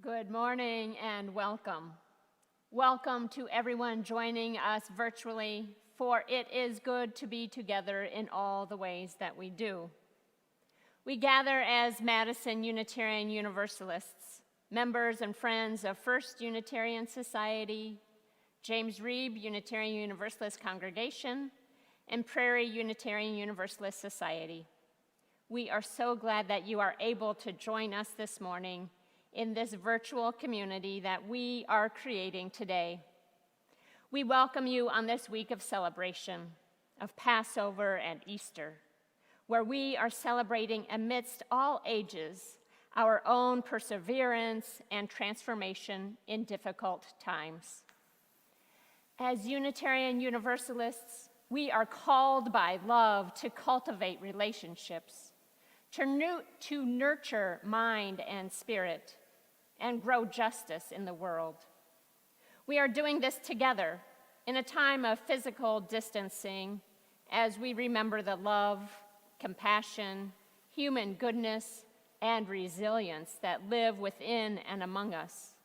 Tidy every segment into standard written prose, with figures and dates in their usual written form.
Good morning and welcome. Welcome to everyone joining us virtually, for it is good to be together in all the ways that we do. We gather as Madison Unitarian Universalists, members and friends of First Unitarian Society, James Reeb Unitarian Universalist Congregation, and Prairie Unitarian Universalist Society. We are so glad that you are able to join us this morning in this virtual community that we are creating today. We welcome you on this week of celebration of Passover and Easter, where we are celebrating amidst all ages our own perseverance and transformation in difficult times. As Unitarian Universalists, we are called by love to cultivate relationships, to nurture mind and spirit, and grow justice in the world. We are doing this together in a time of physical distancing as we remember the love, compassion, human goodness, and resilience that live within and among us.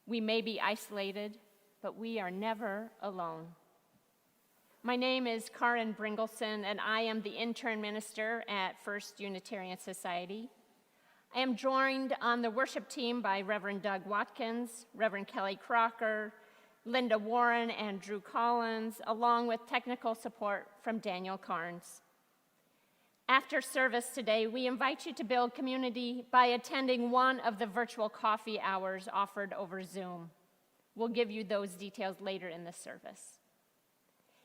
We may be isolated, but we are never alone. My name is Karin Bringelson, and I am the intern minister at First Unitarian Society. I am joined on the worship team by Reverend Doug Watkins, Reverend Kelly Crocker, Linda Warren, and Drew Collins, along with technical support from Daniel Carnes. After service today, we invite you to build community by attending one of the virtual coffee hours offered over Zoom. We'll give you those details later in the service.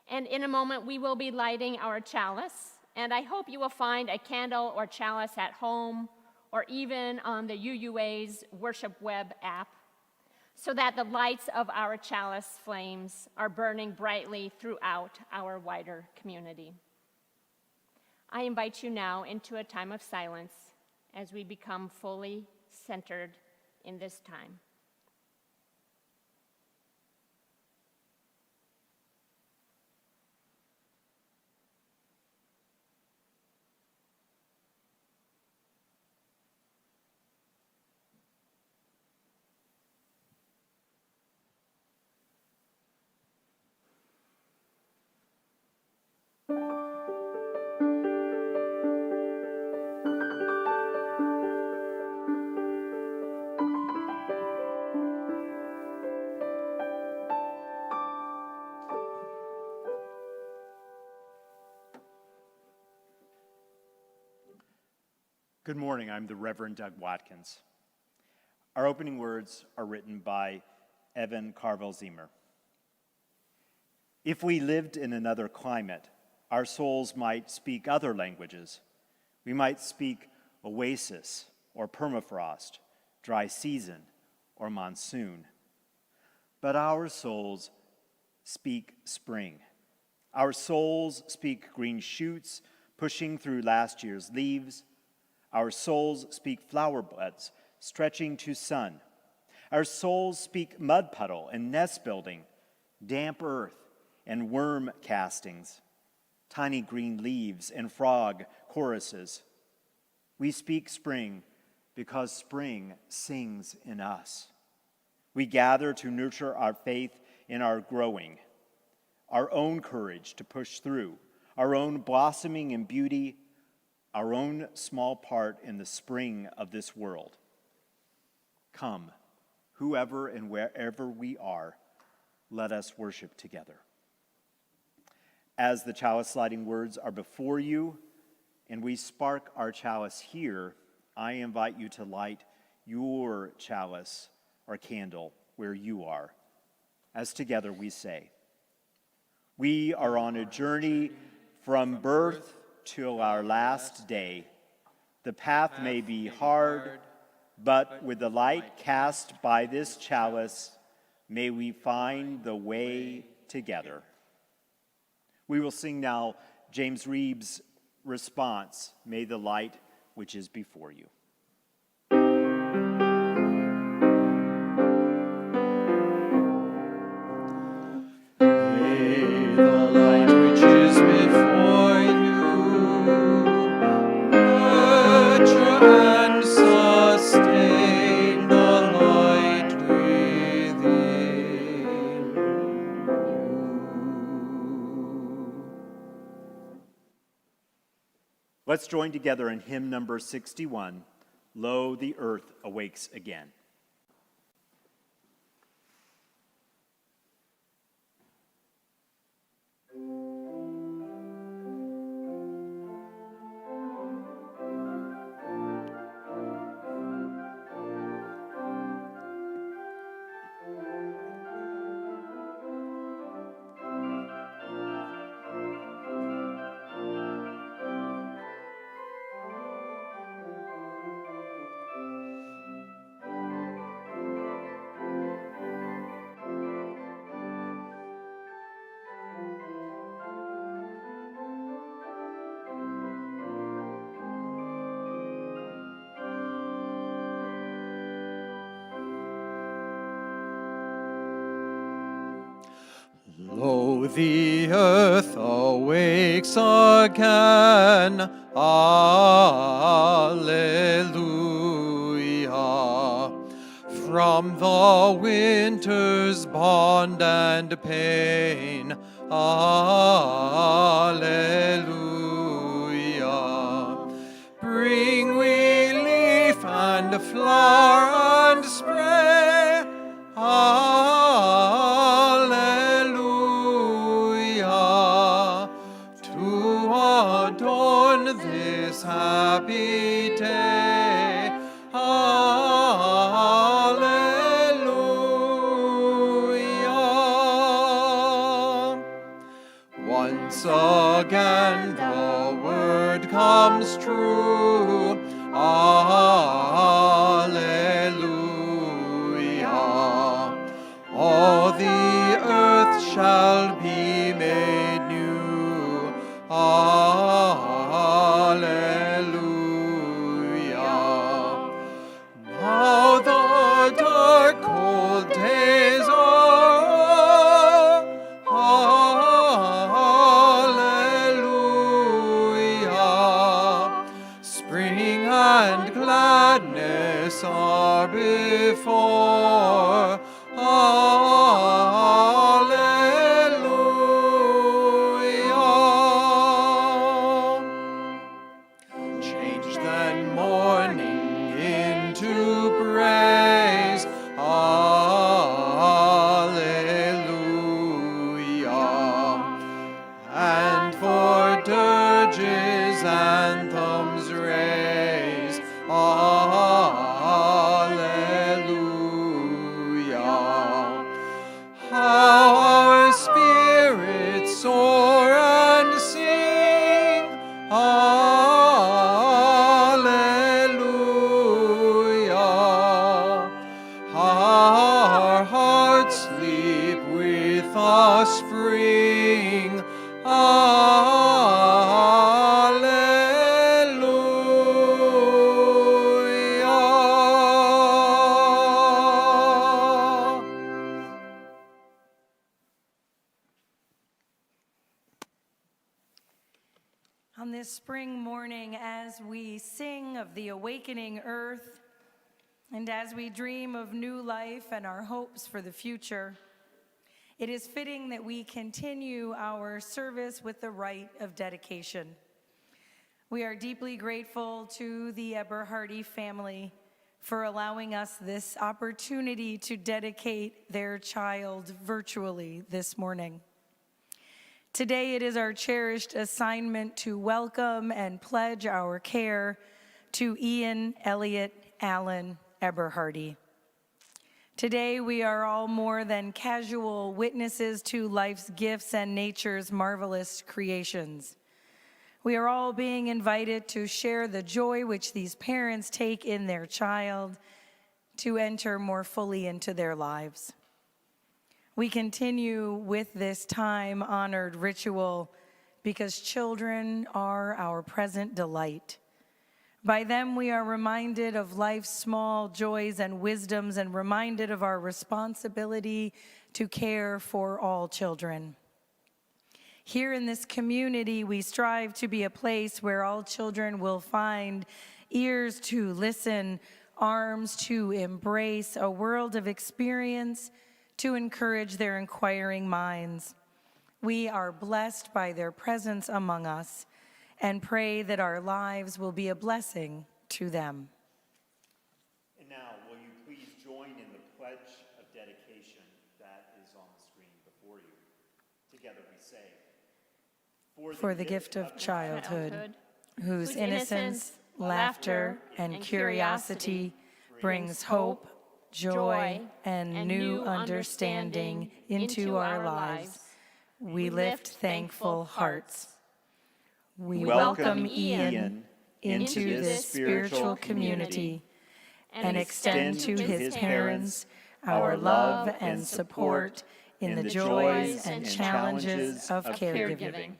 And in a moment, we will be lighting our chalice, and I hope you will find a candle or chalice at home or even on the UUA's Worship Web app, so that the lights of our chalice flames are burning brightly throughout our wider community. I invite you now into a time of silence as we become fully centered in this time. Good morning, I'm the Reverend Doug Watkins. Our opening words are written by Evan Carvel-Ziemer. If we lived in another climate, our souls might speak other languages. We might speak oasis or permafrost, dry season or monsoon. But our souls speak spring. Our souls speak green shoots pushing through last year's leaves. Our souls speak flower buds stretching to sun. Our souls speak mud puddle and nest building, damp earth and worm castings, tiny green leaves and frog choruses. We speak spring because spring sings in us. We gather to nurture our faith in our growing, our own courage to push through, our own blossoming in beauty, our own small part in the spring of this world. Come, whoever and wherever we are, let us worship together. As the chalice lighting words are before you, and we spark our chalice here, I invite you to light your chalice or candle where you are. As together we say, we are on a journey from birth till our last day. The path may be hard, but with the light cast by this chalice, may we find the way together. We will sing now James Reeb's response, May the light which is before you. May the light which is before you nurture and sustain the light. Let's join together in hymn number 61, Lo, the Earth Awakes Again. Lo, the earth awakes again, Alleluia. From the winter's bond and pain, Alleluia. Bring relief and flower and spray, Alleluia, to adorn this happy day, Alleluia. Once again the word comes true, Alleluia. All the earth shall be made new, Alleluia. Now the dark cold days are Alleluia. Spring and gladness are before, Alleluia. Change then mourning into praise, Alleluia. And for dirges anthems raise, Alleluia. How our spirits soar and sing, Alleluia. Our hearts leap with a spring, Alleluia. On this spring morning, as we sing of the awakening earth, and as we dream of new life and our hopes for the future, it is fitting that we continue our service with the rite of dedication. We are deeply grateful to the Eberhardy family for allowing us this opportunity to dedicate their child virtually this morning. Today it is our cherished assignment to welcome and pledge our care to Ian Elliott Allen Eberhardy. Today we are all more than casual witnesses to life's gifts and nature's marvelous creations. We are all being invited to share the joy which these parents take in their child to enter more fully into their lives. We continue with this time-honored ritual because children are our present delight. By them, we are reminded of life's small joys and wisdoms and reminded of our responsibility to care for all children. Here in this community, we strive to be a place where all children will find ears to listen, arms to embrace, a world of experience to encourage their inquiring minds. We are blessed by their presence among us, and pray that our lives will be a blessing to them. And now, will you please join in the pledge of dedication that is on the screen before you? Together we say, For the gift of childhood, whose innocence, laughter, and curiosity brings hope, joy, and new understanding into our lives, we lift thankful hearts. We welcome Ian into this spiritual community and extend to his parents our love and support in the joys and challenges of caregiving.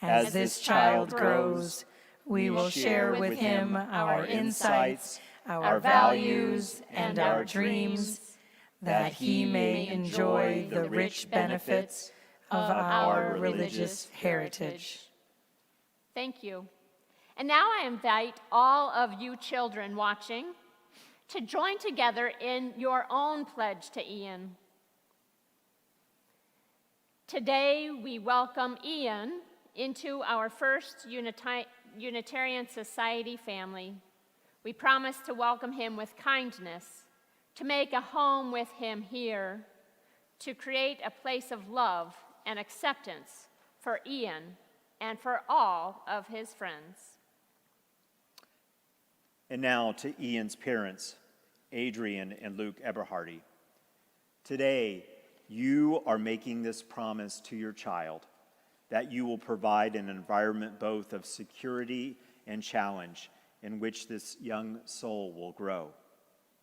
As this child grows, we will share with him our insights, our values, and our dreams, that he may enjoy the rich benefits of our religious heritage. Thank you. And now I invite all of you children watching to join together in your own pledge to Ian. Today, we welcome Ian into our first Unitarian Society family. We promise to welcome him with kindness, to make a home with him here, to create a place of love and acceptance for Ian and for all of his friends. And now to Ian's parents, Adrian and Luke Eberhardy. Today, you are making this promise to your child that you will provide an environment both of security and challenge in which this young soul will grow.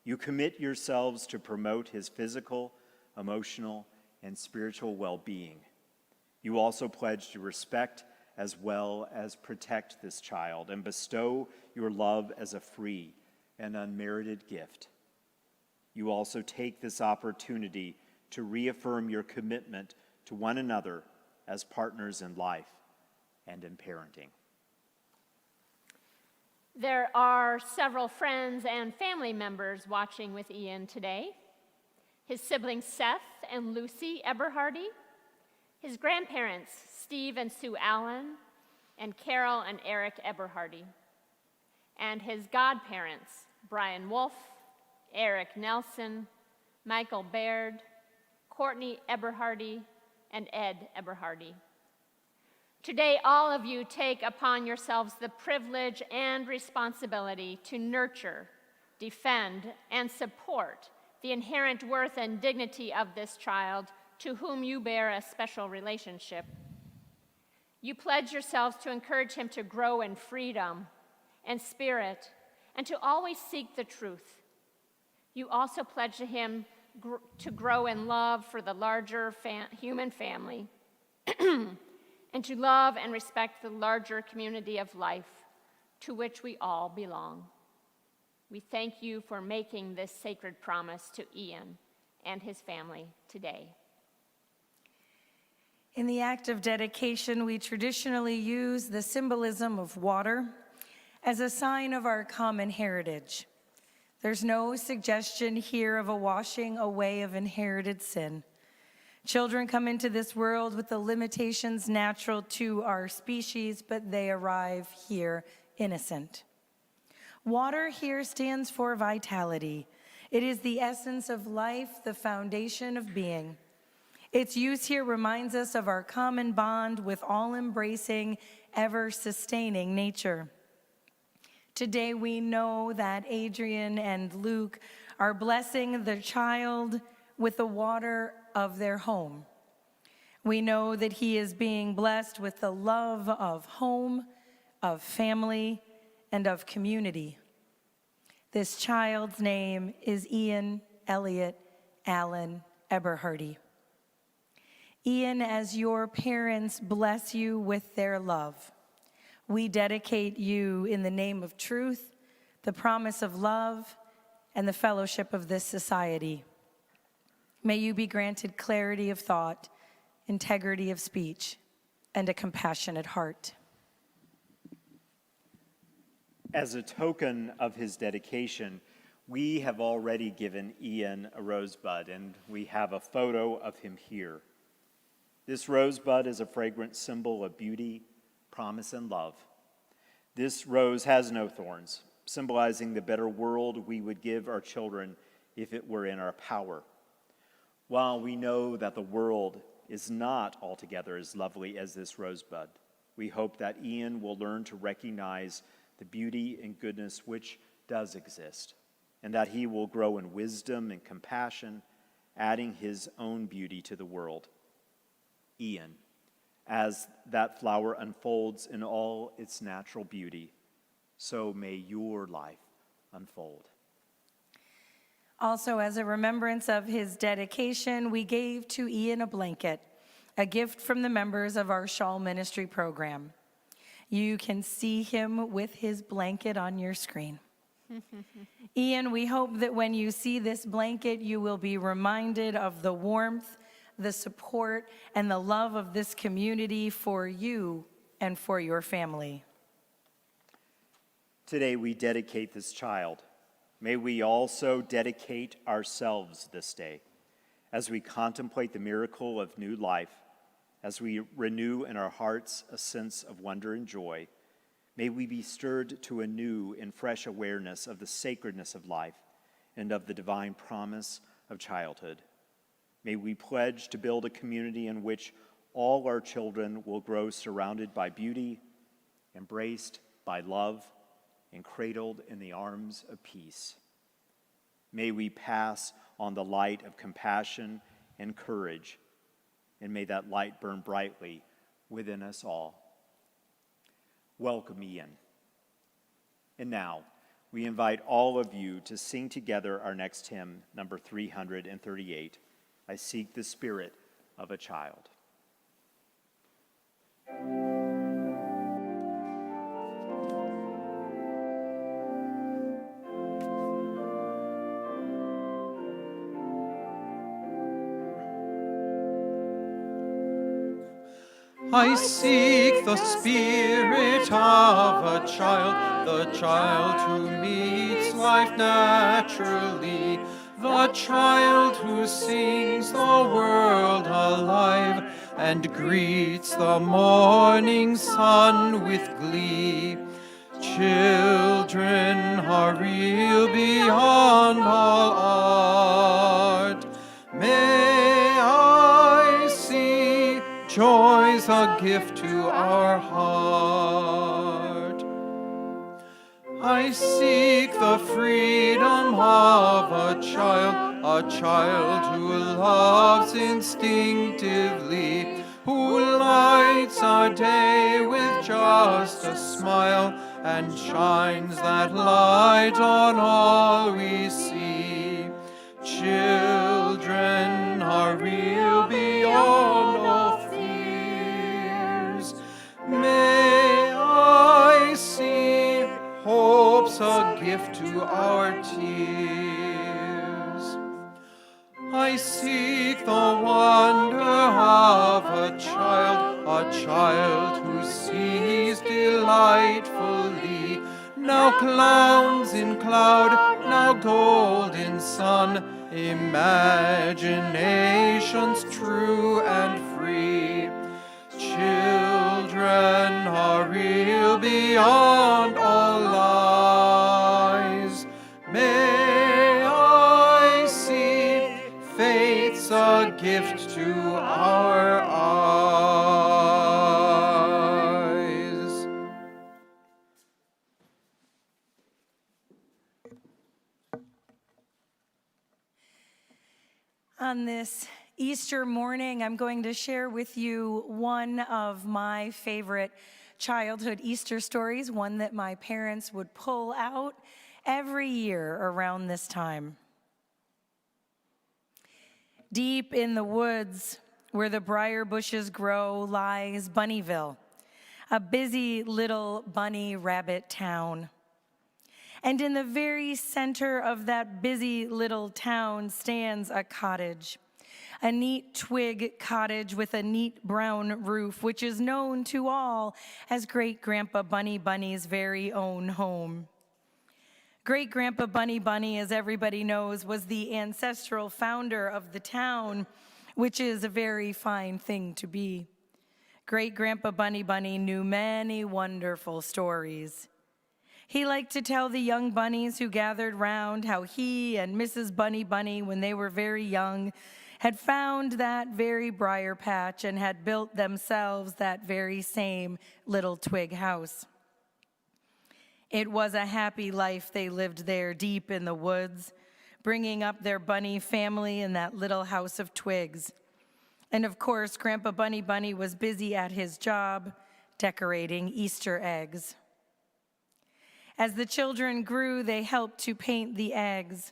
You commit yourselves to promote his physical, emotional, and spiritual well-being. You also pledge to respect as well as protect this child and bestow your love as a free and unmerited gift. You also take this opportunity to reaffirm your commitment to one another as partners in life and in parenting. There are several friends and family members watching with Ian today. His siblings Seth and Lucy Eberhardy, his grandparents Steve and Sue Allen, and Carol and Eric Eberhardy, and his godparents Brian Wolf, Eric Nelson, Michael Baird, Courtney Eberhardy, and Ed Eberhardy. Today, all of you take upon yourselves the privilege and responsibility to nurture, defend, and support the inherent worth and dignity of this child to whom you bear a special relationship. You pledge yourselves to encourage him to grow in freedom and spirit and to always seek the truth. You also pledge to him to grow in love for the larger human family and to love and respect the larger community of life to which we all belong. We thank you for making this sacred promise to Ian and his family today. In the act of dedication, we traditionally use the symbolism of water as a sign of our common heritage. There's no suggestion here of a washing away of inherited sin. Children come into this world with the limitations natural to our species, but they arrive here innocent. Water here stands for vitality. It is the essence of life, the foundation of being. Its use here reminds us of our common bond with all-embracing, ever-sustaining nature. Today we know that Adrian and Luke are blessing the child with the water of their home. We know that he is being blessed with the love of home, of family, and of community. This child's name is Ian Elliott Allen Eberhardy. Ian, as your parents bless you with their love, we dedicate you in the name of truth, the promise of love, and the fellowship of this society. May you be granted clarity of thought, integrity of speech, and a compassionate heart. As a token of his dedication, we have already given Ian a rosebud, and we have a photo of him here. This rosebud is a fragrant symbol of beauty, promise, and love. This rose has no thorns, symbolizing the better world we would give our children if it were in our power. While we know that the world is not altogether as lovely as this rosebud, we hope that Ian will learn to recognize the beauty and goodness which does exist, and that he will grow in wisdom and compassion, adding his own beauty to the world. Ian, as that flower unfolds in all its natural beauty, so may your life unfold. Also, as a remembrance of his dedication, we gave to Ian a blanket, a gift from the members of our shawl ministry program. You can see him with his blanket on your screen. Ian, we hope that when you see this blanket, you will be reminded of the warmth, the support, and the love of this community for you and for your family. Today we dedicate this child. May we also dedicate ourselves this day as we contemplate the miracle of new life, as we renew in our hearts a sense of wonder and joy. May we be stirred to a new and fresh awareness of the sacredness of life and of the divine promise of childhood. May we pledge to build a community in which all our children will grow surrounded by beauty, embraced by love, and cradled in the arms of peace. May we pass on the light of compassion and courage, and may that light burn brightly within us all. Welcome, Ian. And now, we invite all of you to sing together our next hymn, number 338, I Seek the Spirit of a Child. I seek the spirit of a child, the child who meets life naturally, the child who sings the world alive and greets the morning sun with glee. Children are real beyond all art. May I see joy's a gift to our heart. I seek the freedom of a child who loves instinctively, who lights our day with just a smile and shines that light on all we see. Children are real beyond all fears. May I see hope's a gift to our tears. I seek the wonder of a child who sees delightfully, now clowns in cloud, now golden sun, imaginations true and free. Children are real beyond all lies. May I see faith's a gift to our eyes. On this Easter morning, I'm going to share with you one of my favorite childhood Easter stories, one that my parents would pull out every year around this time. Deep in the woods where the briar bushes grow lies Bunnyville, a busy little bunny rabbit town. And in the very center of that busy little town stands a cottage, a neat twig cottage with a neat brown roof, which is known to all as Great-Grandpa Bunny Bunny's very own home. Great-Grandpa Bunny Bunny, as everybody knows, was the ancestral founder of the town, which is a very fine thing to be. Great-Grandpa Bunny Bunny knew many wonderful stories. He liked to tell the young bunnies who gathered round how he and Mrs. Bunny Bunny, when they were very young, had found that very briar patch and had built themselves that very same little twig house. It was a happy life they lived there deep in the woods, bringing up their bunny family in that little house of twigs. And of course, Grandpa Bunny Bunny was busy at his job, decorating Easter eggs. As the children grew, they helped to paint the eggs.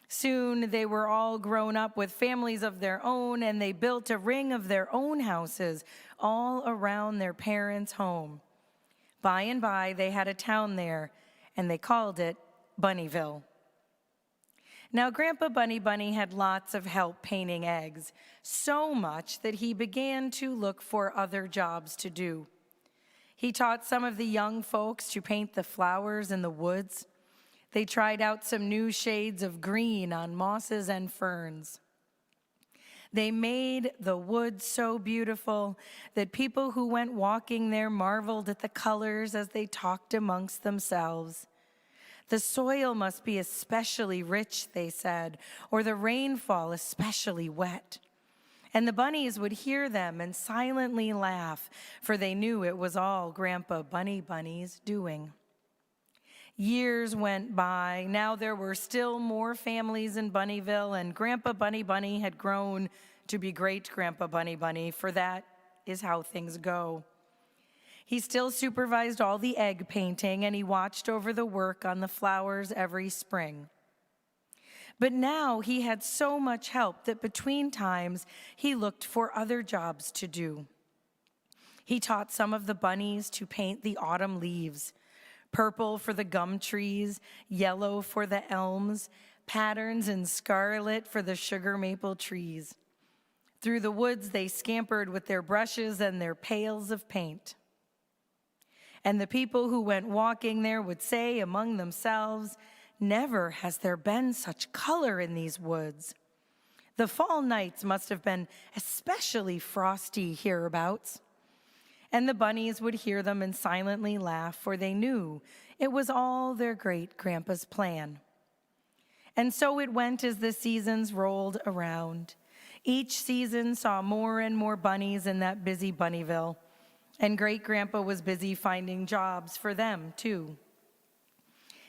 Soon they were all grown up with families of their own, and they built a ring of their own houses all around their parents' home. By and by, they had a town there, and they called it Bunnyville. Now, Grandpa Bunny Bunny had lots of help painting eggs, so much that he began to look for other jobs to do. He taught some of the young folks to paint the flowers in the woods. They tried out some new shades of green on mosses and ferns. They made the woods so beautiful that people who went walking there marveled at the colors as they talked amongst themselves. The soil must be especially rich, they said, or the rainfall especially wet. And the bunnies would hear them and silently laugh, for they knew it was all Grandpa Bunny Bunny's doing. Years went by. Now there were still more families in Bunnyville, and Grandpa Bunny Bunny had grown to be Great-Grandpa Bunny Bunny, for that is how things go. He still supervised all the egg painting, and he watched over the work on the flowers every spring. But now he had so much help that between times he looked for other jobs to do. He taught some of the bunnies to paint the autumn leaves, purple for the gum trees, yellow for the elms, patterns in scarlet for the sugar maple trees. Through the woods they scampered with their brushes and their pails of paint. And the people who went walking there would say among themselves, "Never has there been such color in these woods. The fall nights must have been especially frosty hereabouts." And the bunnies would hear them and silently laugh, for they knew it was all their great-grandpa's plan. And so it went as the seasons rolled around. Each season saw more and more bunnies in that busy Bunnyville, and Great-Grandpa was busy finding jobs for them, too.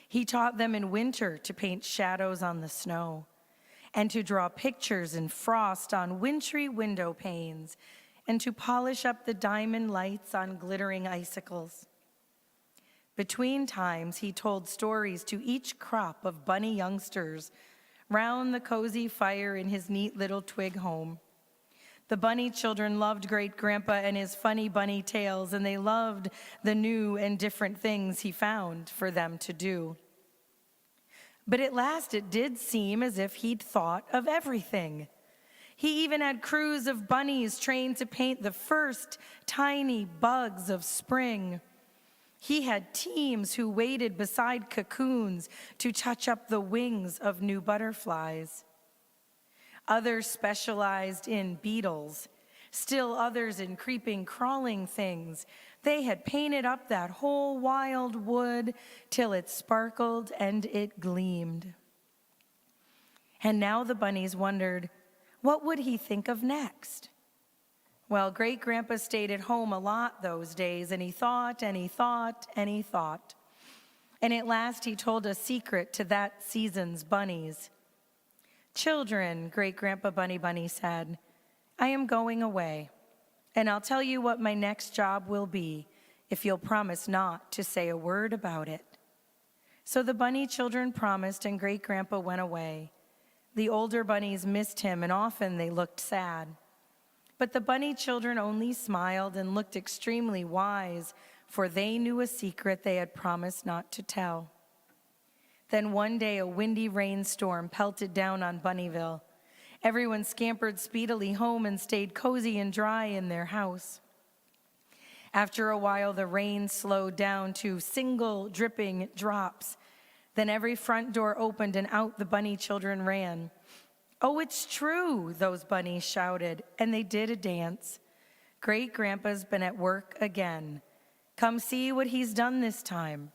He taught them in winter to paint shadows on the snow and to draw pictures in frost on wintry window panes and to polish up the diamond lights on glittering icicles. Between times, he told stories to each crop of bunny youngsters round the cozy fire in his neat little twig home. The bunny children loved Great-Grandpa and his funny bunny tales, and they loved the new and different things he found for them to do. But at last it did seem as if he'd thought of everything. He even had crews of bunnies trained to paint the first tiny bugs of spring. He had teams who waited beside cocoons to touch up the wings of new butterflies. Others specialized in beetles, still others in creeping, crawling things. They had painted up that whole wild wood till it sparkled and it gleamed. And now the bunnies wondered, what would he think of next? Well, Great-Grandpa stayed at home a lot those days, and he thought, and he thought, and he thought. And at last he told a secret to that season's bunnies. "Children," Great-Grandpa Bunny Bunny said, "I am going away, and I'll tell you what my next job will be if you'll promise not to say a word about it." So the bunny children promised, and Great-Grandpa went away. The older bunnies missed him, and often they looked sad. But the bunny children only smiled and looked extremely wise, for they knew a secret they had promised not to tell. Then one day a windy rainstorm pelted down on Bunnyville. Everyone scampered speedily home and stayed cozy and dry in their house. After a while, the rain slowed down to single dripping drops. Then every front door opened and out the bunny children ran. "Oh, it's true," those bunnies shouted, and they did a dance. Great Grandpa's been at work again. Come see what he's done this time.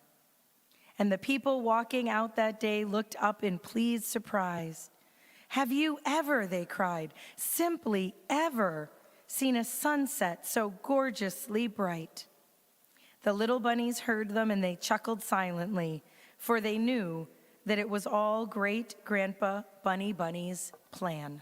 And the people walking out that day looked up in pleased surprise. Have you ever, they cried, simply ever, seen a sunset so gorgeously bright? The little bunnies heard them and they chuckled silently, for they knew that it was all Great Grandpa Bunny Bunny's plan.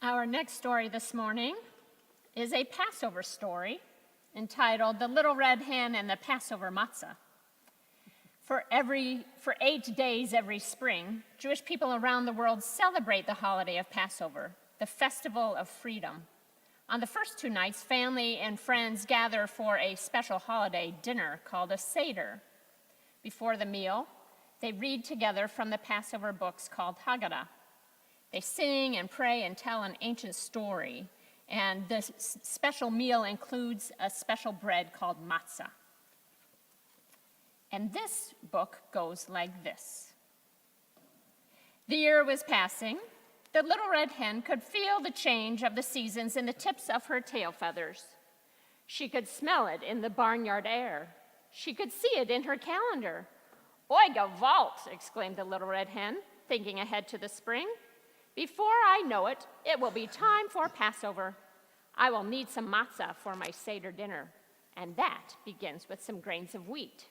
Our next story this morning is a Passover story entitled The Little Red Hen and the Passover Matzah. For 8 days every spring, Jewish people around the world celebrate the holiday of Passover, the festival of freedom. On the first 2 nights, family and friends gather for a special holiday dinner called a Seder. Before the meal, they read together from the Passover books called Haggadah. They sing and pray and tell an ancient story, and the special meal includes a special bread called matzah. And this book goes like this. The year was passing. The little red hen could feel the change of the seasons in the tips of her tail feathers. She could smell it in the barnyard air. She could see it in her calendar. "Oi, gewalt!" exclaimed the little red hen, thinking ahead to the spring. "Before I know it, it will be time for Passover. I will need some matzah for my Seder dinner, and that begins with some grains of wheat."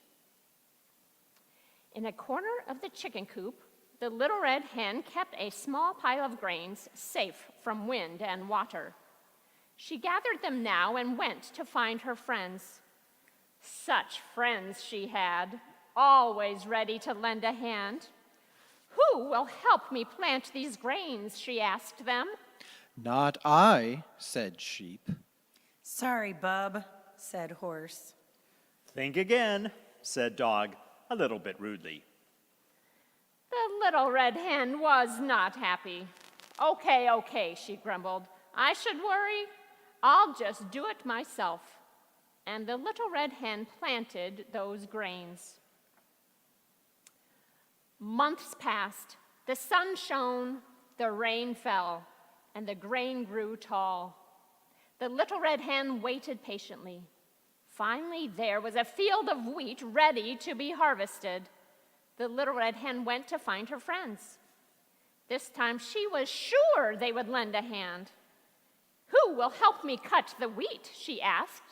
In a corner of the chicken coop, the little red hen kept a small pile of grains safe from wind and water. She gathered them now and went to find her friends. Such friends she had, always ready to lend a hand. "Who will help me plant these grains?" she asked them. Not I, said sheep. Sorry, bub, said horse. Think again, said Dog, a little bit rudely. The little red hen was not happy. Okay, she grumbled. I should worry. I'll just do it myself. And the little red hen planted those grains. Months passed. The sun shone, the rain fell, and the grain grew tall. The little red hen waited patiently. Finally, there was a field of wheat ready to be harvested. The little red hen went to find her friends. This time she was sure they would lend a hand. Who will help me cut the wheat? She asked.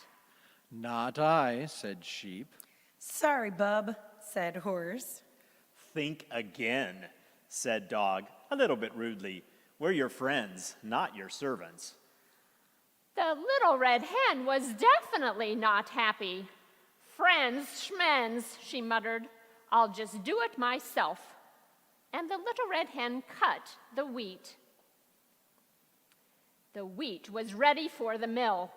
Not I, said Sheep. Sorry, Bub, said Horse. Think again, said Dog, a little bit rudely. We're your friends, not your servants. The little red hen was definitely not happy. Friends, schmens, she muttered. I'll just do it myself. And the little red hen cut the wheat. The wheat was ready for the mill.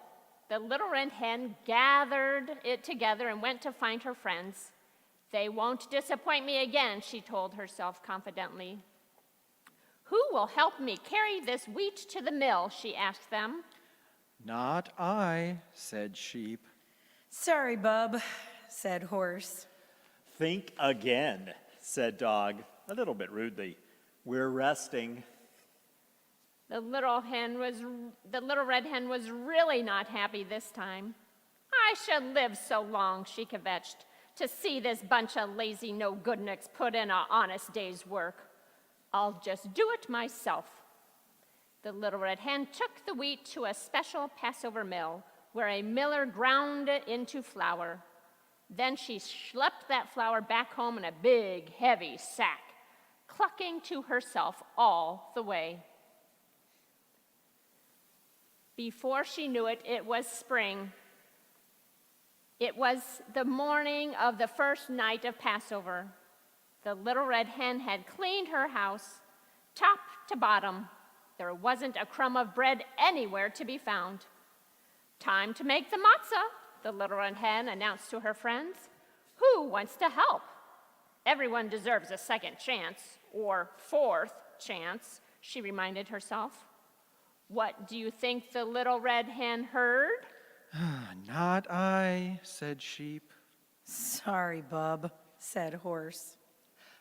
The little red hen gathered it together and went to find her friends. They won't disappoint me again, she told herself confidently. Who will help me carry this wheat to the mill? She asked them. Not I, said Sheep. Sorry, Bub, said Horse. Think again, said Dog, a little bit rudely. We're resting. The little red hen was really not happy this time. I should live so long, she kvetched, to see this bunch of lazy no-goodniks put in an honest day's work. I'll just do it myself. The little red hen took the wheat to a special Passover mill where a miller ground it into flour. Then she schlepped that flour back home in a big, heavy sack, clucking to herself all the way. Before she knew it, it was spring. It was the morning of the first night of Passover. The little red hen had cleaned her house, top to bottom. There wasn't a crumb of bread anywhere to be found. Time to make the matzah, the little red hen announced to her friends. Who wants to help? Everyone deserves a second chance, or fourth chance, she reminded herself. What do you think the little red hen heard? Not I, said Sheep. Sorry, Bub, said Horse.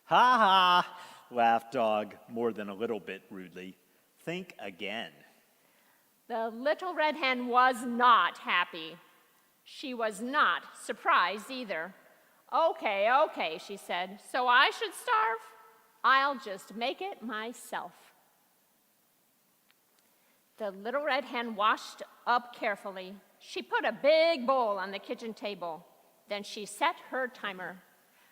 Ha ha, laughed Dog, more than a little bit rudely. Think again. The little red hen was not happy. She was not surprised either. Okay, she said, so I should starve? I'll just make it myself. The little red hen washed up carefully. She put a big bowl on the kitchen table. Then she set her timer.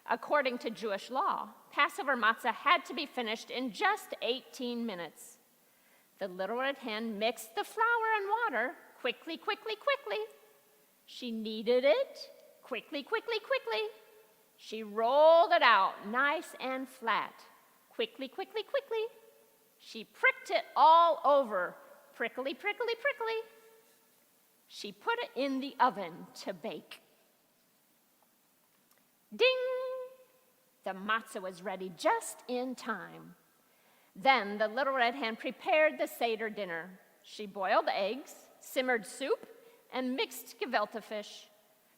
According to Jewish law, Passover matzah had to be finished in just 18 minutes. The little red hen mixed the flour and water quickly. She kneaded it quickly. She rolled it out nice and flat quickly. She pricked it all over prickly. She put it in the oven to bake. Ding! The matzah was ready just in time. Then the little red hen prepared the Seder dinner. She boiled eggs, simmered soup, and mixed gefilte fish.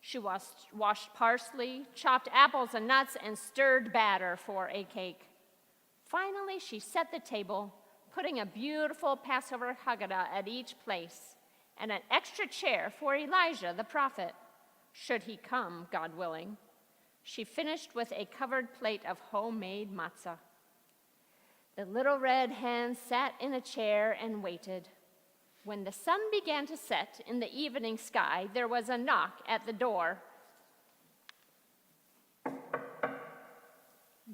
She washed parsley, chopped apples and nuts, and stirred batter for a cake. Finally, she set the table, putting a beautiful Passover Haggadah at each place, and an extra chair for Elijah the prophet, should he come, God willing. She finished with a covered plate of homemade matzah. The little red hen sat in a chair and waited. When the sun began to set in the evening sky, there was a knock at the door.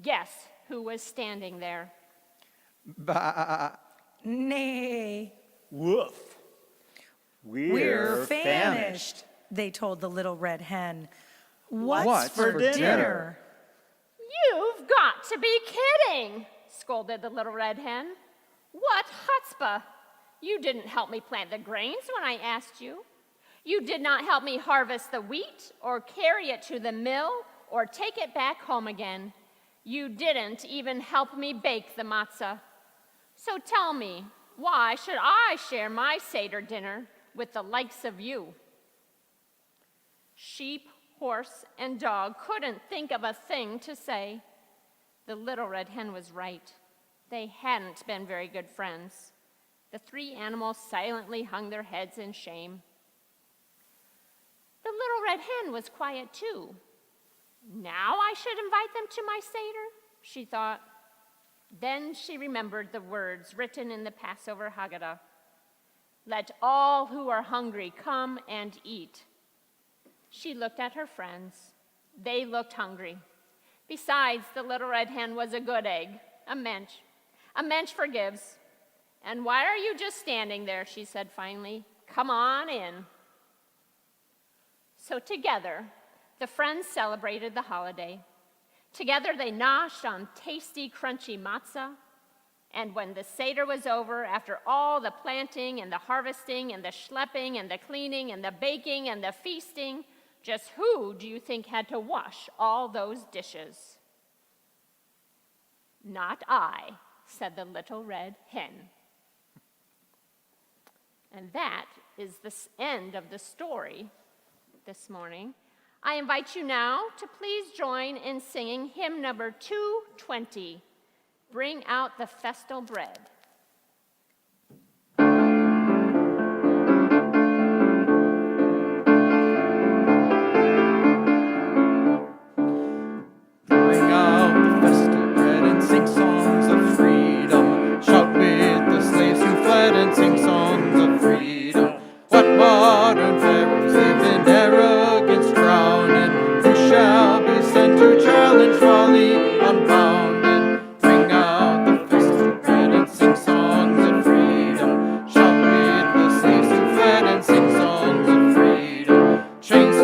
Guess who was standing there? Bah. Nay. Woof. We're famished. They told the little red hen. What's for dinner? You've got to be kidding, scolded the little red hen. What chutzpah! You didn't help me plant the grains when I asked you. You did not help me harvest the wheat or carry it to the mill or take it back home again. You didn't even help me bake the matzah. So tell me, why should I share my Seder dinner with the likes of you? Sheep, horse, and dog couldn't think of a thing to say. The little red hen was right. They hadn't been very good friends. The three animals silently hung their heads in shame. The little red hen was quiet too. Now I should invite them to my Seder, she thought. Then she remembered the words written in the Passover Haggadah. Let all who are hungry come and eat. She looked at her friends. They looked hungry. Besides, the little red hen was a good egg, a mensch. A mensch forgives. And why are you just standing there, she said finally. Come on in. So together, the friends celebrated the holiday. Together they noshed on tasty, crunchy matzah. And when the Seder was over, after all the planting and the harvesting and the schlepping and the cleaning and the baking and the feasting, just who do you think had to wash all those dishes? Not I, said the little red hen. And that is the end of the story this morning. I invite you now to please join in singing hymn number 220, Bring Out the Festal Bread. Bring out the festal bread and sing songs of freedom. Shout with the slaves who fled and sing songs of freedom. What modern pharaohs live in arrogance drowning? Who shall be sent to challenge folly unbounded? Bring out the festal bread and sing songs of freedom. Shout with the slaves who fled and sing songs of freedom. Chains to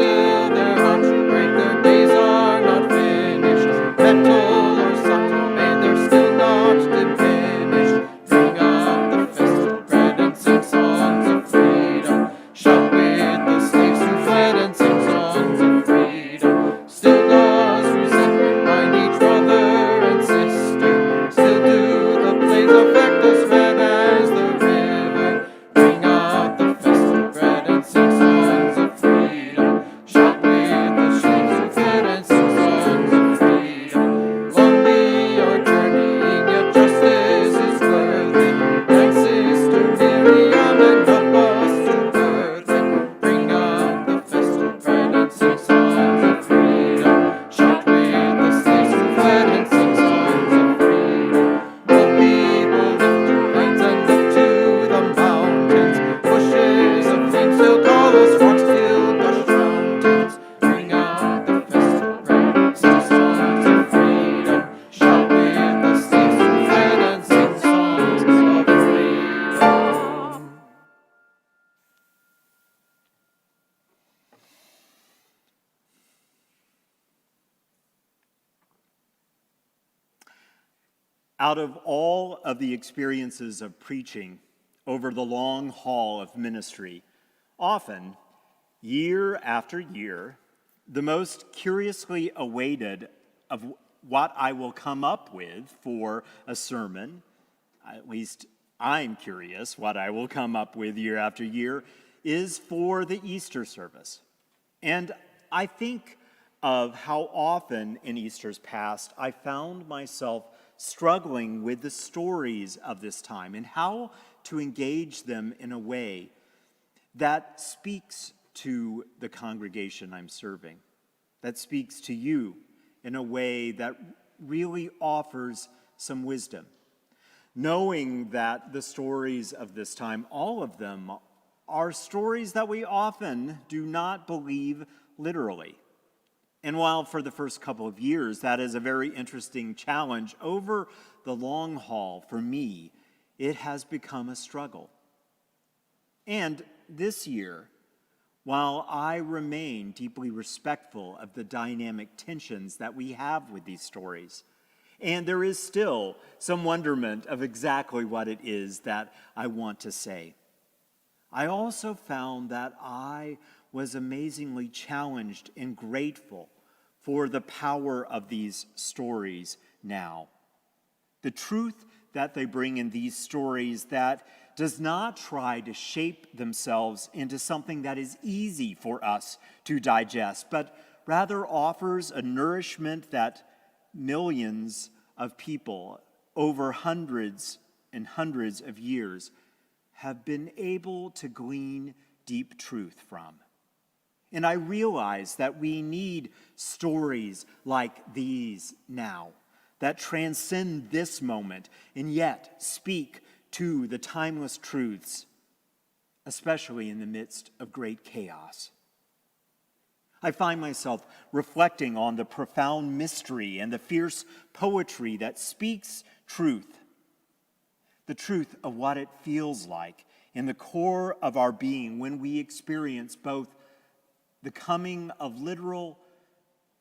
their hearts will break, their days are not finished. Metal or subtle made, they're still not diminished. Bring out the festal bread and sing songs of freedom. Shout with the slaves who fled and sing songs of freedom. Still God's resentment bind each brother and sister. Still do the plagues affect us red as the river. Bring out the festal bread and sing songs of freedom. Shout with the slaves who fled and sing songs of freedom. Long be our journeying, yet justice is worth it. Like Sister Miriam and help us to birth it. Bring out the festal bread and sing songs of freedom. Shout with the slaves who fled and sing songs of freedom. The people lift their hands and look to the mountains. Bushes of flame still call us, rocks still gush fountains. Bring out the festal bread, sing songs of freedom. Shout with the slaves who fled and sing songs of freedom. Out of all of the experiences of preaching over the long haul of ministry, often, year after year, the most curiously awaited of what I will come up with for a sermon, at least I'm curious what I will come up with year after year, is for the Easter service. And I think of how often in Easter's past I found myself struggling with the stories of this time and how to engage them in a way that speaks to the congregation I'm serving, that speaks to you in a way that really offers some wisdom. Knowing that the stories of this time, all of them, are stories that we often do not believe literally. And while for the first couple of years that is a very interesting challenge, over the long haul, for me, it has become a struggle. And this year, while I remain deeply respectful of the dynamic tensions that we have with these stories, and there is still some wonderment of exactly what it is that I want to say, I also found that I was amazingly challenged and grateful for the power of these stories now. The truth that they bring in these stories that does not try to shape themselves into something that is easy for us to digest, but rather offers a nourishment that millions of people over hundreds and hundreds of years have been able to glean deep truth from. And I realize that we need stories like these now that transcend this moment and yet speak to the timeless truths, especially in the midst of great chaos. I find myself reflecting on the profound mystery and the fierce poetry that speaks truth, the truth of what it feels like in the core of our being when we experience both the coming of literal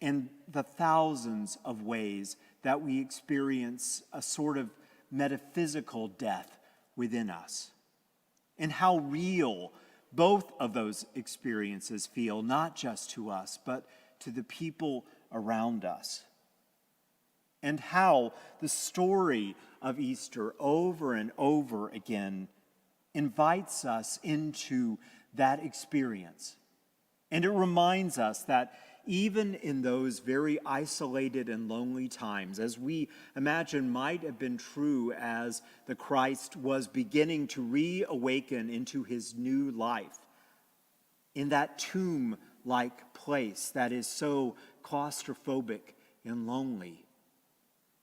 and the thousands of ways that we experience a sort of metaphysical death within us. And how real both of those experiences feel, not just to us, but to the people around us. And how the story of Easter over and over again invites us into that experience. And it reminds us that even in those very isolated and lonely times, as we imagine might have been true as the Christ was beginning to reawaken into his new life, in that tomb-like place that is so claustrophobic and lonely,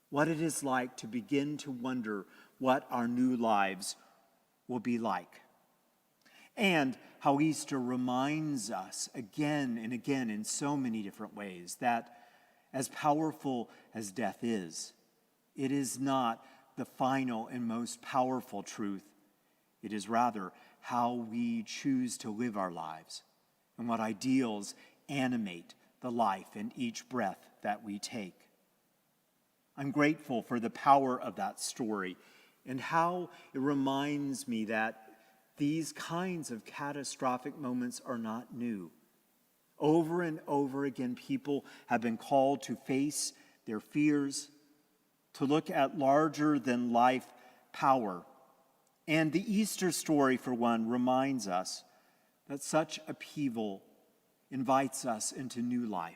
what it is like to begin to wonder what our new lives will be like. And how Easter reminds us again and again in so many different ways that as powerful as death is, it is not the final and most powerful truth. It is rather how we choose to live our lives and what ideals animate the life in each breath that we take. I'm grateful for the power of that story and how it reminds me that these kinds of catastrophic moments are not new. Over and over again, people have been called to face their fears, to look at larger-than-life power. And the Easter story, for one, reminds us that such upheaval invites us into new life,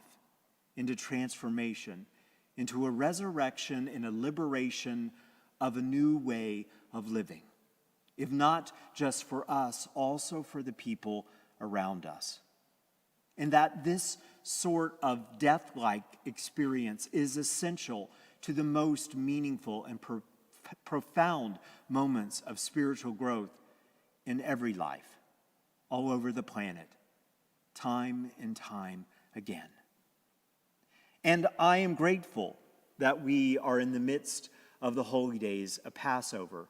into transformation, into a resurrection and a liberation of a new way of living. If not just for us, also for the people around us. And that this sort of death-like experience is essential to the most meaningful and profound moments of spiritual growth in every life, all over the planet, time and time again. And I am grateful that we are in the midst of the holy days of Passover.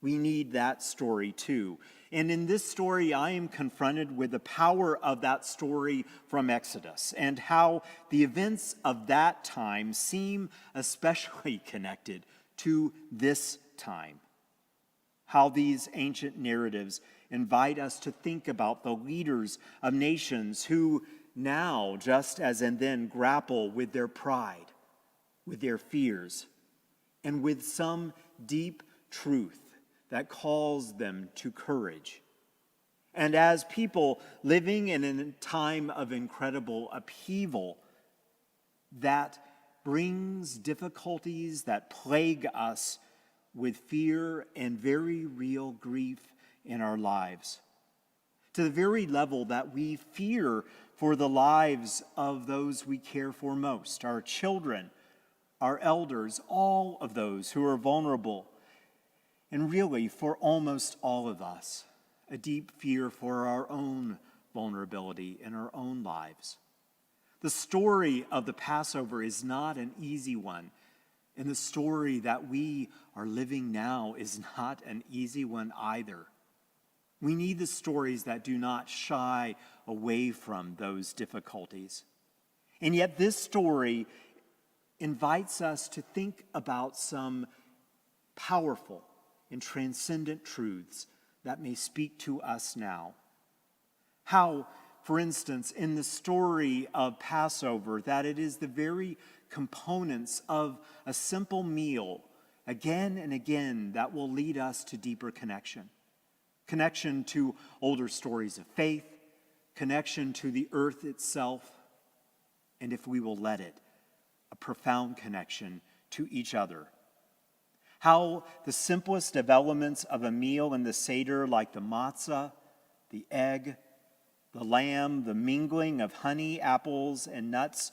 We need that story too. And in this story, I am confronted with the power of that story from Exodus and how the events of that time seem especially connected to this time. How these ancient narratives invite us to think about the leaders of nations who now, just as and then, grapple with their pride, with their fears, and with some deep truth that calls them to courage. And as people living in a time of incredible upheaval that brings difficulties that plague us with fear and very real grief in our lives, to the very level that we fear for the lives of those we care for most, our children, our elders, all of those who are vulnerable. And really, for almost all of us, a deep fear for our own vulnerability in our own lives. The story of the Passover is not an easy one, and the story that we are living now is not an easy one either. We need the stories that do not shy away from those difficulties. And yet this story invites us to think about some powerful and transcendent truths that may speak to us now. How, for instance, in the story of Passover, that it is the very components of a simple meal again and again that will lead us to deeper connection. Connection to older stories of faith, connection to the earth itself, and if we will let it, a profound connection to each other. How the simplest of elements of a meal in the Seder, like the matzah, the egg, the lamb, the mingling of honey, apples, and nuts,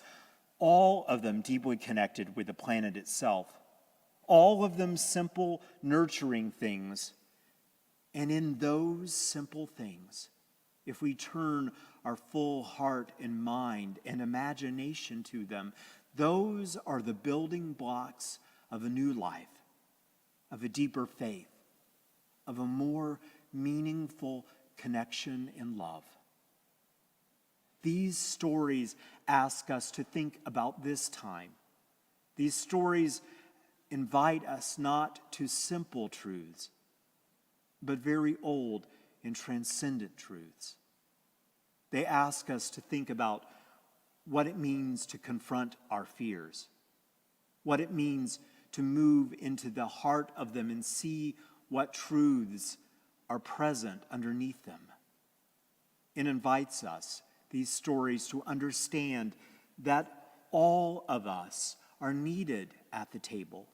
all of them deeply connected with the planet itself. All of them simple, nurturing things. And in those simple things, if we turn our full heart and mind and imagination to them, those are the building blocks of a new life, of a deeper faith, of a more meaningful connection in love. These stories ask us to think about this time. These stories invite us not to simple truths, but very old and transcendent truths. They ask us to think about what it means to confront our fears, what it means to move into the heart of them and see what truths are present underneath them. It invites us, these stories, to understand that all of us are needed at the table.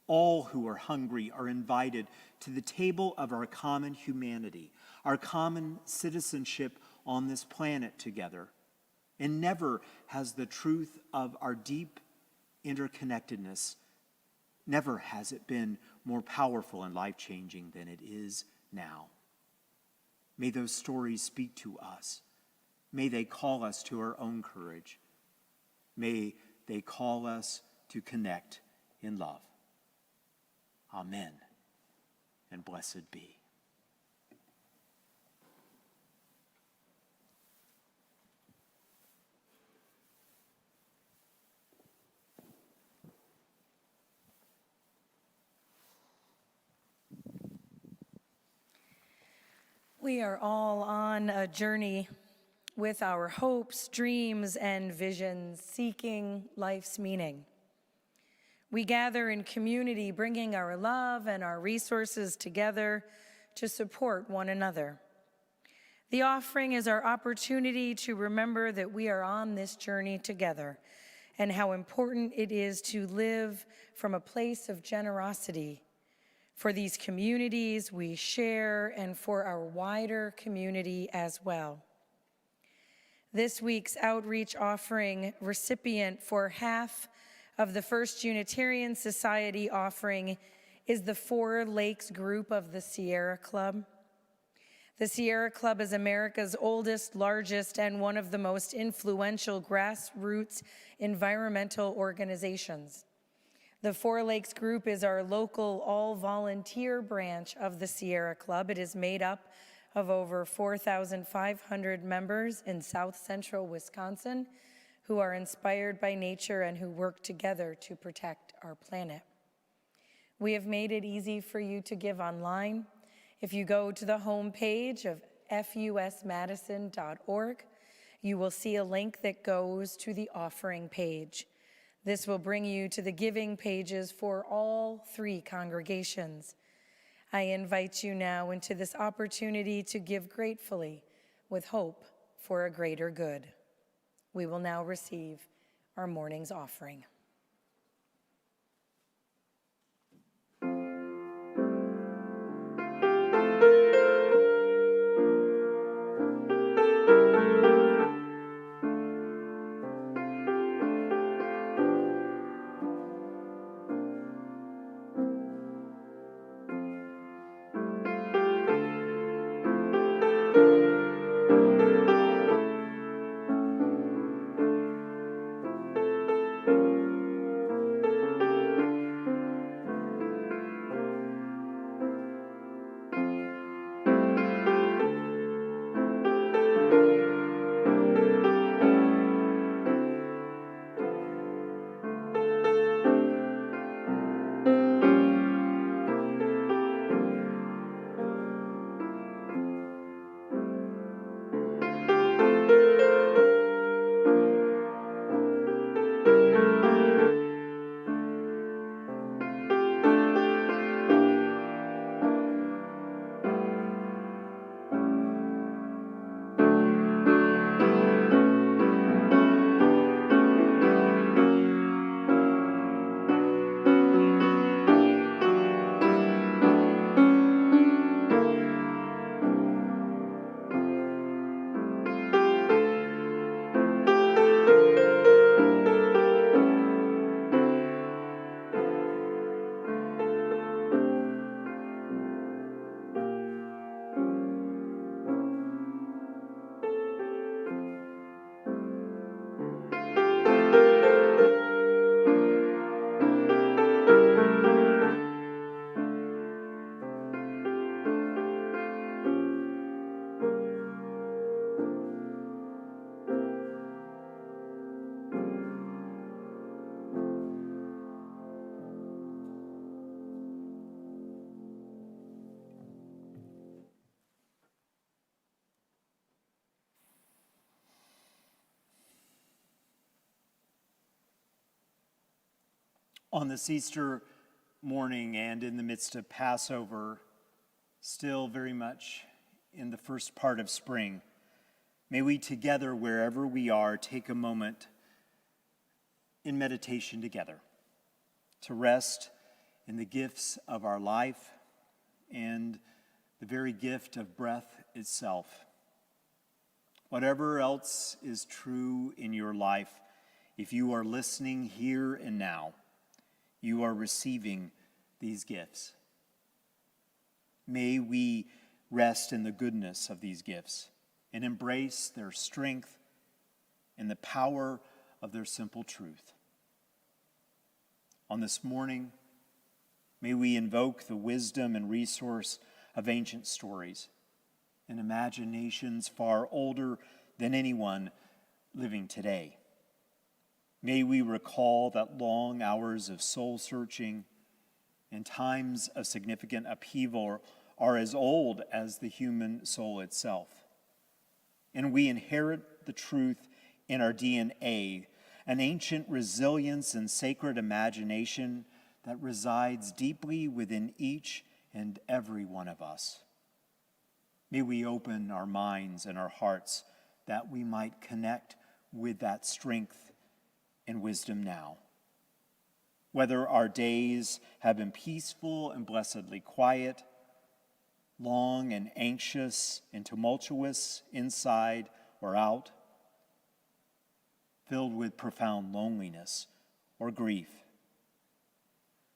All who are hungry are invited to the table of our common humanity, our common citizenship on this planet together. And never has the truth of our deep interconnectedness, never has it been more powerful and life-changing than it is now. May those stories speak to us. May they call us to our own courage. May they call us to connect in love. Amen, and blessed be. We are all on a journey with our hopes, dreams, and visions, seeking life's meaning. We gather in community, bringing our love and our resources together to support one another. The offering is our opportunity to remember that we are on this journey together and how important it is to live from a place of generosity for these communities we share and for our wider community as well. This week's outreach offering recipient for half of the First Unitarian Society offering is the Four Lakes group of the Sierra Club. The Sierra Club is America's oldest, largest, and one of the most influential grassroots environmental organizations. The Four Lakes group is our local all-volunteer branch of the Sierra Club. It is made up of over 4,500 members in South Central Wisconsin who are inspired by nature and who work together to protect our planet. We have made it easy for you to give online. If you go to the homepage of fusmadison.org, you will see a link that goes to the offering page. This will bring you to the giving pages for all three congregations. I invite you now into this opportunity to give gratefully with hope for a greater good. We will now receive our morning's offering. On this Easter morning and in the midst of Passover, still very much in the first part of spring, may we together, wherever we are, take a moment in meditation together to rest in the gifts of our life and the very gift of breath itself. Whatever else is true in your life, if you are listening here and now, you are receiving these gifts. May we rest in the goodness of these gifts and embrace their strength and the power of their simple truth. On this morning, may we invoke the wisdom and resource of ancient stories and imaginations far older than anyone living today. May we recall that long hours of soul-searching and times of significant upheaval are as old as the human soul itself. And we inherit the truth in our DNA, an ancient resilience and sacred imagination that resides deeply within each and every one of us. May we open our minds and our hearts that we might connect with that strength and wisdom now. Whether our days have been peaceful and blessedly quiet, long and anxious and tumultuous inside or out, filled with profound loneliness or grief,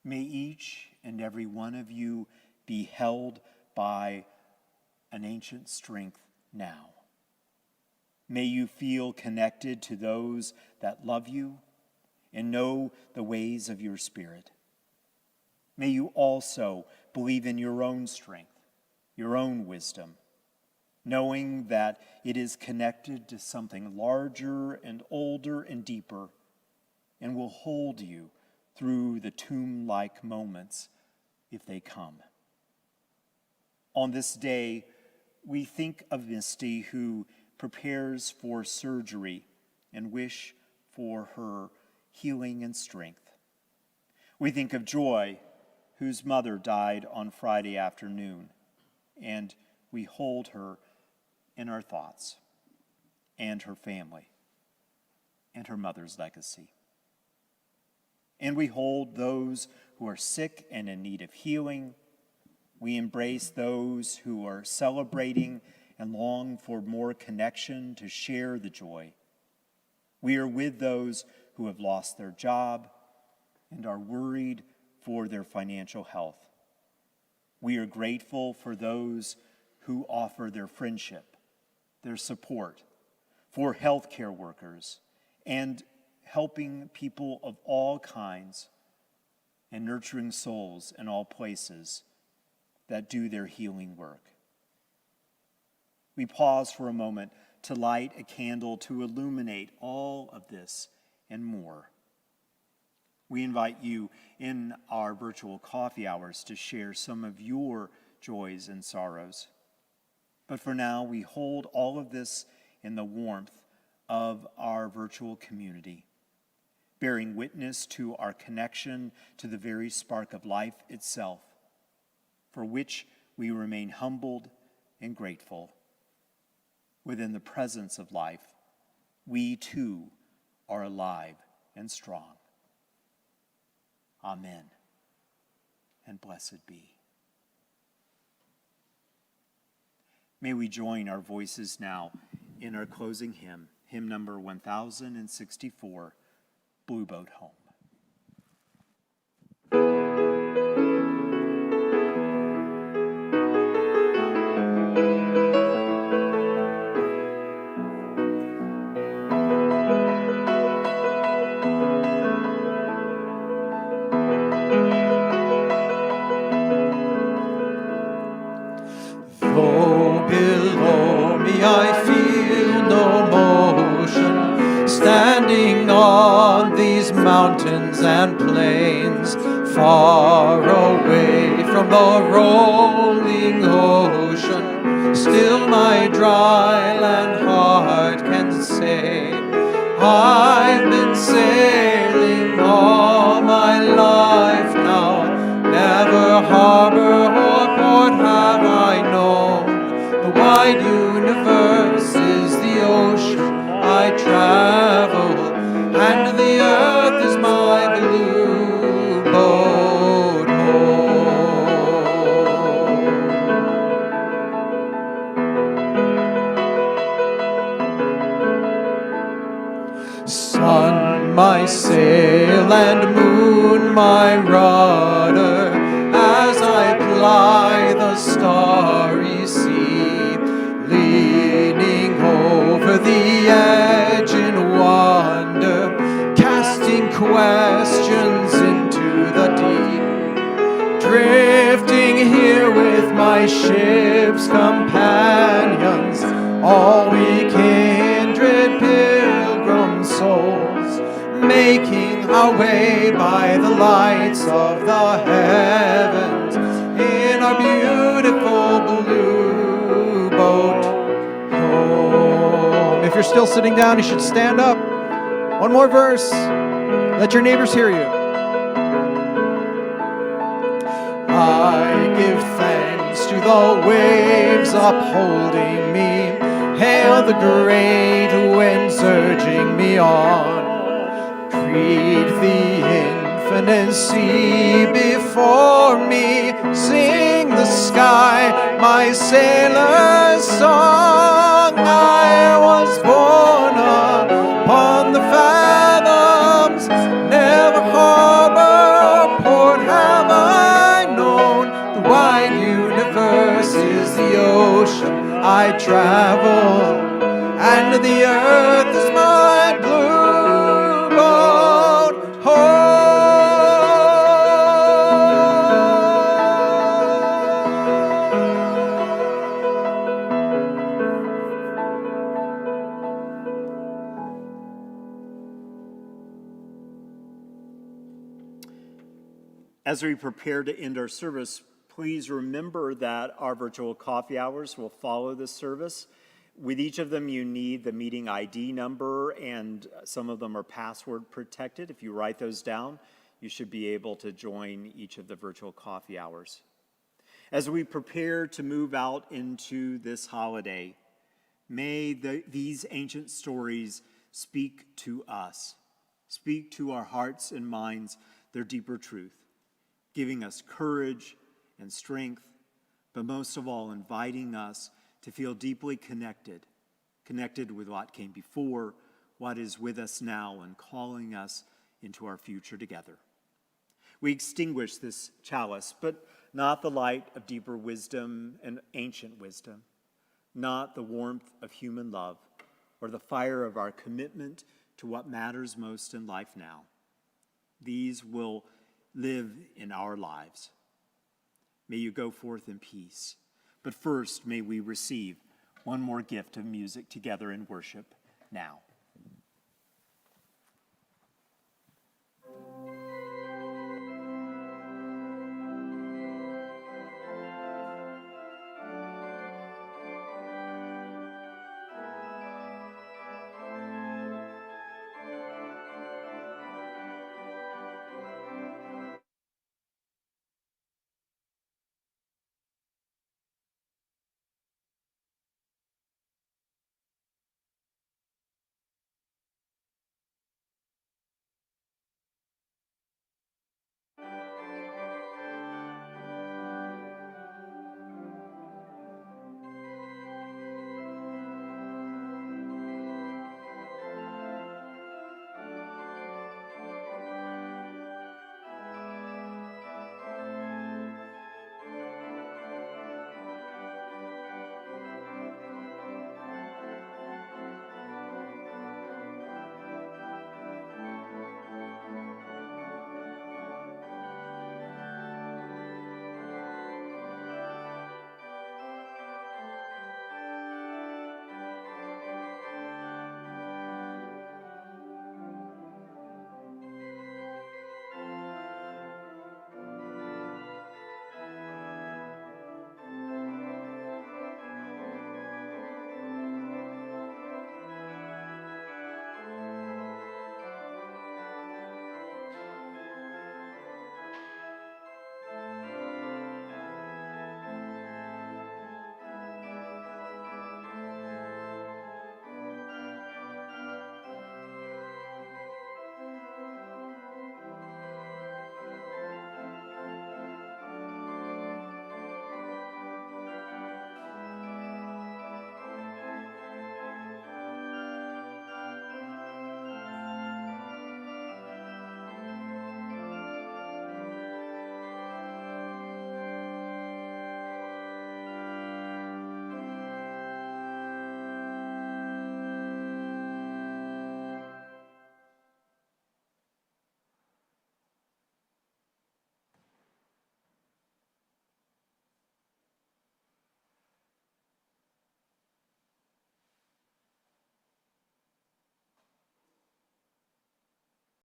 may each and every one of you be held by an ancient strength now. May you feel connected to those that love you and know the ways of your spirit. May you also believe in your own strength, your own wisdom, knowing that it is connected to something larger and older and deeper and will hold you through the tomb-like moments if they come. On this day, we think of Misty, who prepares for surgery and wish for her healing and strength. We think of Joy, whose mother died on Friday afternoon, and we hold her in our thoughts, and her family, and her mother's legacy. And we hold those who are sick and in need of healing. We embrace those who are celebrating and long for more connection to share the joy. We are with those who have lost their job and are worried for their financial health. We are grateful for those who offer their friendship, their support, for healthcare workers, and helping people of all kinds and nurturing souls in all places that do their healing work. We pause for a moment to light a candle to illuminate all of this and more. We invite you in our virtual coffee hours to share some of your joys and sorrows. But for now, we hold all of this in the warmth of our virtual community, bearing witness to our connection to the very spark of life itself, for which we remain humbled and grateful. Within the presence of life, we too are alive and strong. Amen, and blessed be. May we join our voices now in our closing hymn, hymn number 1064, Blue Boat Home. Though below me I feel no motion, standing on these mountains and plains, far away from the rolling ocean, still my dry land heart can say, I've been sailing all my life. drifting here with my ship's companions, all we kindred pilgrim souls, making our way by the lights of the heavens in our beautiful blue boat home. If you're still sitting down, you should stand up. One more verse. Let your neighbors hear you. I give thanks to the waves upholding me. Hail the great winds urging me on. Greet the infinite sea before me. Sing the sky my sailor's song. I was born upon the fathoms, never harbor port have I known. The wide universe is the ocean I travel, and the earth is my blue boat home. As we prepare to end our service, please remember that our virtual coffee hours will follow this service. With each of them, you need the meeting ID number, and some of them are password protected. If you write those down, you should be able to join each of the virtual coffee hours. As we prepare to move out into this holiday, may these ancient stories speak to us, speak to our hearts and minds their deeper truth, giving us courage and strength, but most of all, inviting us to feel deeply connected with what came before, what is with us now, and calling us into our future together. We extinguish this chalice, but not the light of deeper wisdom and ancient wisdom, not the warmth of human love, or the fire of our commitment to what matters most in life now. These will live in our lives. May you go forth in peace. But first, may we receive one more gift of music together in worship now.